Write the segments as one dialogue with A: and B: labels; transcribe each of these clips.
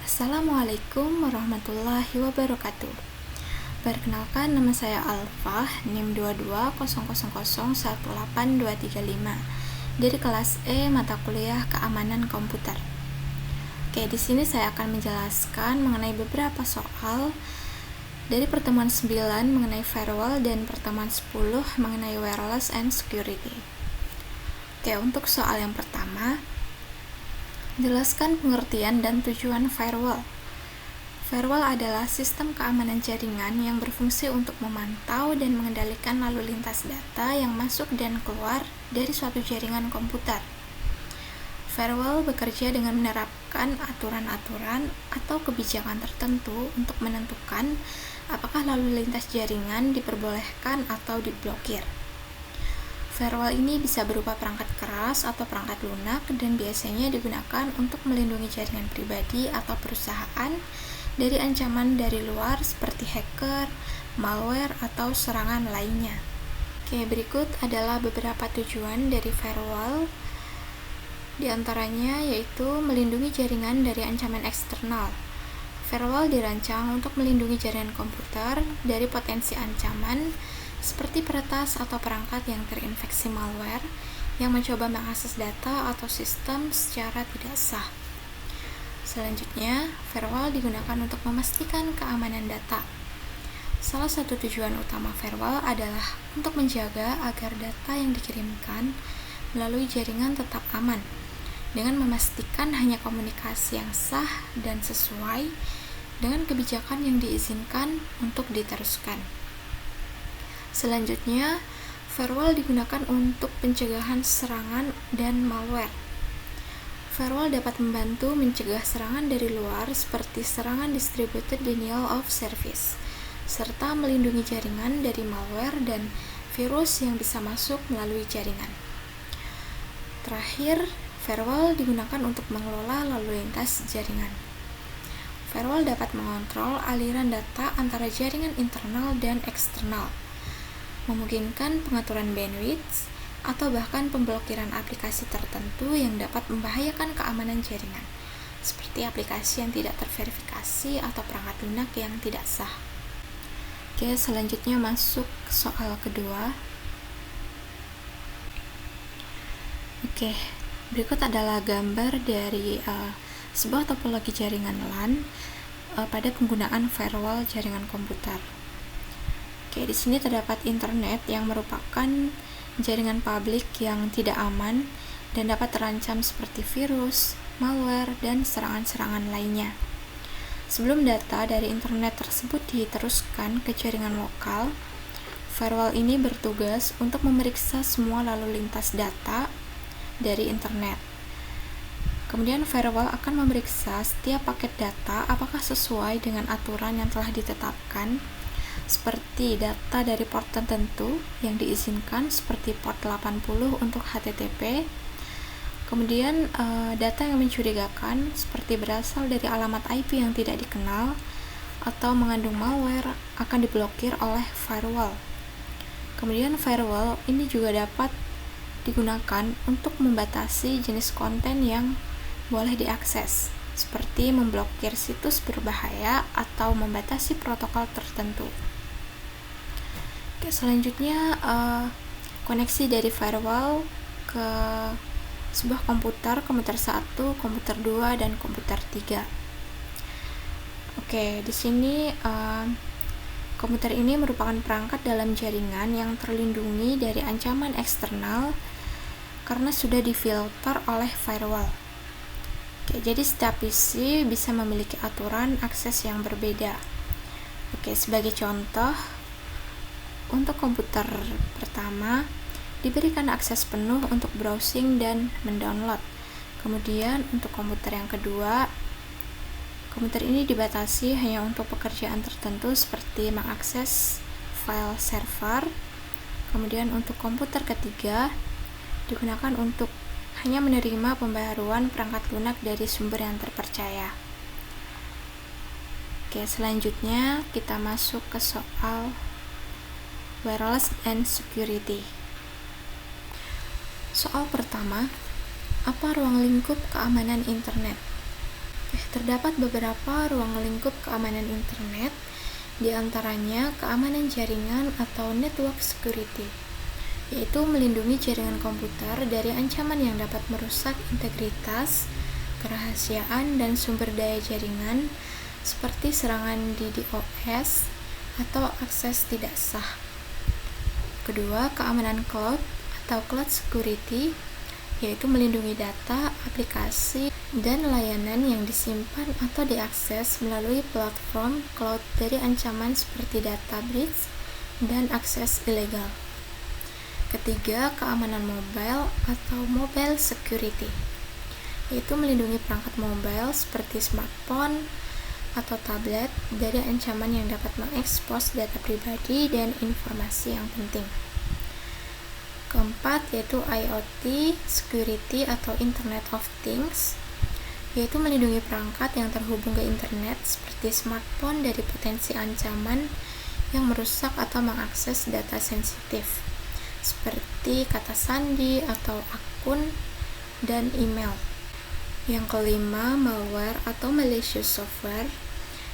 A: Assalamualaikum warahmatullahi wabarakatuh. Perkenalkan, nama saya Alfa, NIM 2200018235 dari kelas E mata kuliah Keamanan Komputer. Oke, di sini saya akan menjelaskan mengenai beberapa soal dari pertemuan 9 mengenai firewall dan pertemuan 10 mengenai wireless and security. Oke, untuk soal yang pertama, jelaskan pengertian dan tujuan firewall. Firewall adalah sistem keamanan jaringan yang berfungsi untuk memantau dan mengendalikan lalu lintas data yang masuk dan keluar dari suatu jaringan komputer. Firewall bekerja dengan menerapkan aturan-aturan atau kebijakan tertentu untuk menentukan apakah lalu lintas jaringan diperbolehkan atau diblokir. Firewall ini bisa berupa perangkat keras atau perangkat lunak dan biasanya digunakan untuk melindungi jaringan pribadi atau perusahaan dari ancaman dari luar seperti hacker, malware, atau serangan lainnya. Oke, berikut adalah beberapa tujuan dari firewall. Di antaranya yaitu melindungi jaringan dari ancaman eksternal. Firewall dirancang untuk melindungi jaringan komputer dari potensi ancaman seperti peretas atau perangkat yang terinfeksi malware yang mencoba mengakses data atau sistem secara tidak sah. Selanjutnya, firewall digunakan untuk memastikan keamanan data. Salah satu tujuan utama firewall adalah untuk menjaga agar data yang dikirimkan melalui jaringan tetap aman, dengan memastikan hanya komunikasi yang sah dan sesuai dengan kebijakan yang diizinkan untuk diteruskan. Selanjutnya, firewall digunakan untuk pencegahan serangan dan malware. Firewall dapat membantu mencegah serangan dari luar seperti serangan distributed denial of service, serta melindungi jaringan dari malware dan virus yang bisa masuk melalui jaringan. Terakhir, firewall digunakan untuk mengelola lalu lintas jaringan. Firewall dapat mengontrol aliran data antara jaringan internal dan eksternal, memungkinkan pengaturan bandwidth atau bahkan pemblokiran aplikasi tertentu yang dapat membahayakan keamanan jaringan, seperti aplikasi yang tidak terverifikasi atau perangkat lunak yang tidak sah. Oke, selanjutnya masuk ke soal kedua. Oke, berikut adalah gambar dari sebuah topologi jaringan LAN pada penggunaan firewall jaringan komputer. Oke, di sini terdapat internet yang merupakan jaringan publik yang tidak aman dan dapat terancam seperti virus, malware, dan serangan-serangan lainnya. Sebelum data dari internet tersebut diteruskan ke jaringan lokal, firewall ini bertugas untuk memeriksa semua lalu lintas data dari internet. Kemudian firewall akan memeriksa setiap paket data apakah sesuai dengan aturan yang telah ditetapkan, seperti data dari port tertentu yang diizinkan seperti port 80 untuk HTTP. Kemudian data yang mencurigakan seperti berasal dari alamat IP yang tidak dikenal atau mengandung malware akan diblokir oleh firewall. Kemudian firewall ini juga dapat digunakan untuk membatasi jenis konten yang boleh diakses, seperti memblokir situs berbahaya atau membatasi protokol tertentu. Oke, selanjutnya koneksi dari firewall ke sebuah komputer 1, komputer 2, dan komputer 3. Oke, di sini komputer ini merupakan perangkat dalam jaringan yang terlindungi dari ancaman eksternal karena sudah difilter oleh firewall. Oke, jadi setiap PC bisa memiliki aturan akses yang berbeda. Oke, sebagai contoh, untuk komputer pertama, diberikan akses penuh untuk browsing dan mendownload. Kemudian untuk komputer yang kedua, komputer ini dibatasi hanya untuk pekerjaan tertentu seperti mengakses file server. Kemudian untuk komputer ketiga, digunakan untuk hanya menerima pembaharuan perangkat lunak dari sumber yang terpercaya. Oke, selanjutnya kita masuk ke soal wireless and security. Soal pertama, apa ruang lingkup keamanan internet? Terdapat beberapa ruang lingkup keamanan internet, di antaranya keamanan jaringan atau network security, yaitu melindungi jaringan komputer dari ancaman yang dapat merusak integritas, kerahasiaan, dan sumber daya jaringan seperti serangan DDoS atau akses tidak sah. Kedua, keamanan cloud atau cloud security, yaitu melindungi data, aplikasi, dan layanan yang disimpan atau diakses melalui platform cloud dari ancaman seperti data breach dan akses ilegal. Ketiga, keamanan mobile atau mobile security, yaitu melindungi perangkat mobile seperti smartphone atau tablet dari ancaman yang dapat mengekspos data pribadi dan informasi yang penting. Keempat, yaitu IoT security atau Internet of Things, yaitu melindungi perangkat yang terhubung ke internet seperti smartphone dari potensi ancaman yang merusak atau mengakses data sensitif seperti kata sandi atau akun dan email. Yang kelima, malware atau malicious software,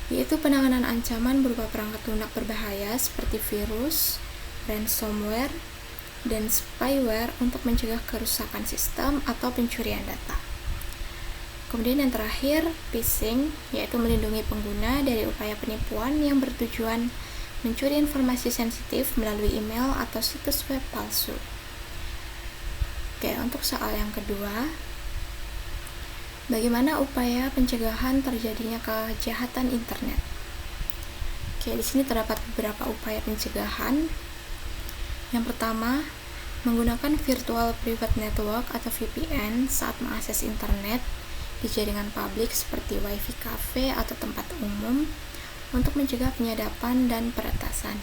A: yaitu penanganan ancaman berupa perangkat lunak berbahaya seperti virus, ransomware, dan spyware untuk mencegah kerusakan sistem atau pencurian data. Kemudian yang terakhir, phishing, yaitu melindungi pengguna dari upaya penipuan yang bertujuan mencuri informasi sensitif melalui email atau situs web palsu. Oke, untuk soal yang kedua, bagaimana upaya pencegahan terjadinya kejahatan internet? Oke, di sini terdapat beberapa upaya pencegahan. Yang pertama, menggunakan virtual private network atau VPN saat mengakses internet di jaringan publik seperti wifi cafe atau tempat umum untuk mencegah penyadapan dan peretasan.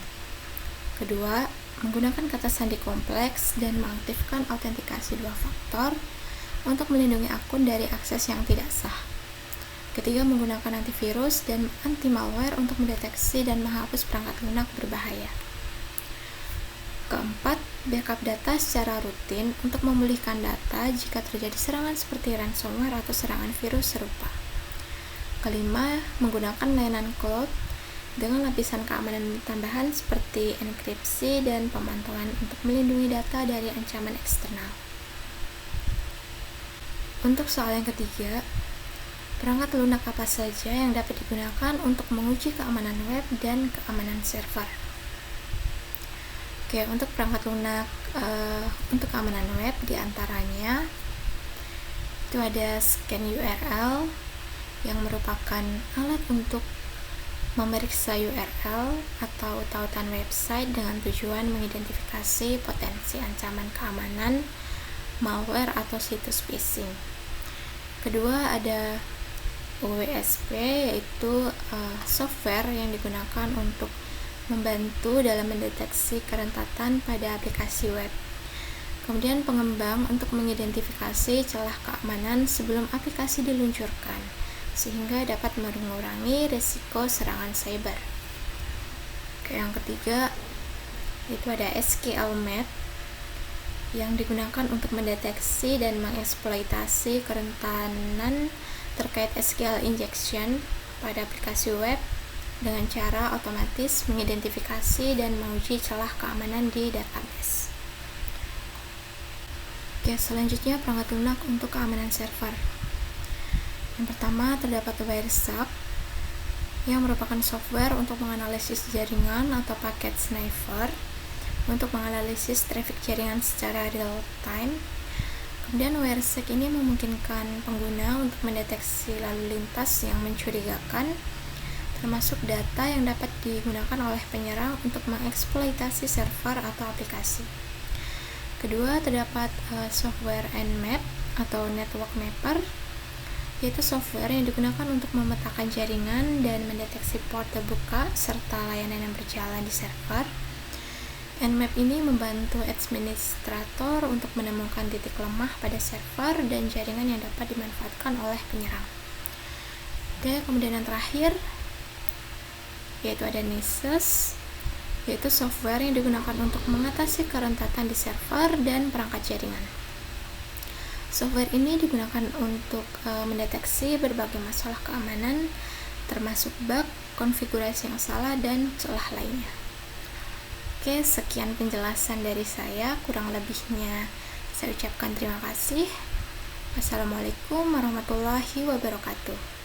A: Kedua, menggunakan kata sandi kompleks dan mengaktifkan autentikasi 2 faktor untuk melindungi akun dari akses yang tidak sah. Ketiga, menggunakan antivirus dan anti-malware untuk mendeteksi dan menghapus perangkat lunak berbahaya. Keempat, backup data secara rutin untuk memulihkan data jika terjadi serangan seperti ransomware atau serangan virus serupa. Kelima, menggunakan layanan cloud dengan lapisan keamanan tambahan seperti enkripsi dan pemantauan untuk melindungi data dari ancaman eksternal. Untuk soal yang ketiga, perangkat lunak apa saja yang dapat digunakan untuk menguji keamanan web dan keamanan server? Oke, untuk perangkat lunak untuk keamanan web diantaranya itu ada scan URL yang merupakan alat untuk memeriksa URL atau tautan website dengan tujuan mengidentifikasi potensi ancaman keamanan, malware atau situs phishing. Kedua ada OWASP, yaitu software yang digunakan untuk membantu dalam mendeteksi kerentanan pada aplikasi web. Kemudian pengembang untuk mengidentifikasi celah keamanan sebelum aplikasi diluncurkan, sehingga dapat mengurangi risiko serangan cyber. Yang ketiga, itu ada SQLMap yang digunakan untuk mendeteksi dan mengeksploitasi kerentanan terkait SQL injection pada aplikasi web dengan cara otomatis mengidentifikasi dan menguji celah keamanan di database. Oke, selanjutnya perangkat lunak untuk keamanan server. Yang pertama terdapat Wireshark yang merupakan software untuk menganalisis jaringan atau paket sniper untuk menganalisis traffic jaringan secara real time. Kemudian Wireshark ini memungkinkan pengguna untuk mendeteksi lalu lintas yang mencurigakan, termasuk data yang dapat digunakan oleh penyerang untuk mengeksploitasi server atau aplikasi. Kedua, terdapat software Nmap atau Network Mapper, yaitu software yang digunakan untuk memetakan jaringan dan mendeteksi port terbuka serta layanan yang berjalan di server. Nmap ini membantu administrator untuk menemukan titik lemah pada server dan jaringan yang dapat dimanfaatkan oleh penyerang. Oke, kemudian yang terakhir yaitu ada Nessus, yaitu software yang digunakan untuk mengatasi kerentanan di server dan perangkat jaringan. Software ini digunakan untuk mendeteksi berbagai masalah keamanan, termasuk bug, konfigurasi yang salah, dan celah lainnya. Oke, sekian penjelasan dari saya. Kurang lebihnya saya ucapkan terima kasih. Assalamualaikum warahmatullahi wabarakatuh.